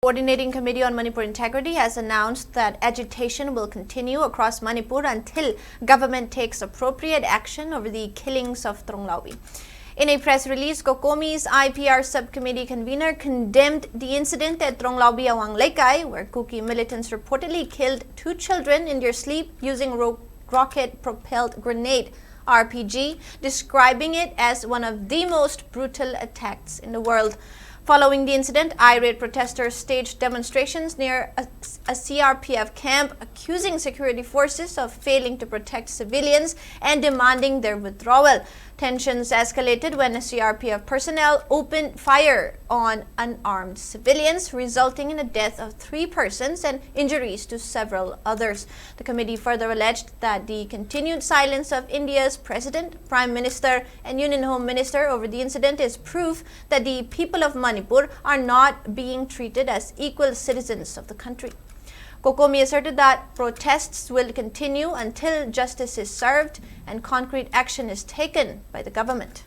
Coordinating Committee on Manipur Integrity has announced that agitation will continue across Manipur until government takes appropriate action over the killings of Tronglaobi. In a press release, Cocomi's IPR subcommittee convener condemned the incident at Tronglaobi Awang Lekai, where Kuki militants reportedly killed 2 children in their sleep using rocket-propelled grenade RPG, describing it as one of the most brutal attacks in the world. Following the incident, irate protesters staged demonstrations near a CRPF camp, accusing security forces of failing to protect civilians and demanding their withdrawal. Tensions escalated when CRPF personnel opened fire on unarmed civilians, resulting in the death of 3 persons and injuries to several others. The committee further alleged that the continued silence of India's President, Prime Minister and Union Home Minister over the incident is proof that the people of Manipur are not being treated as equal citizens of the country. Cocomi asserted that protests will continue until justice is served and concrete action is taken by the government.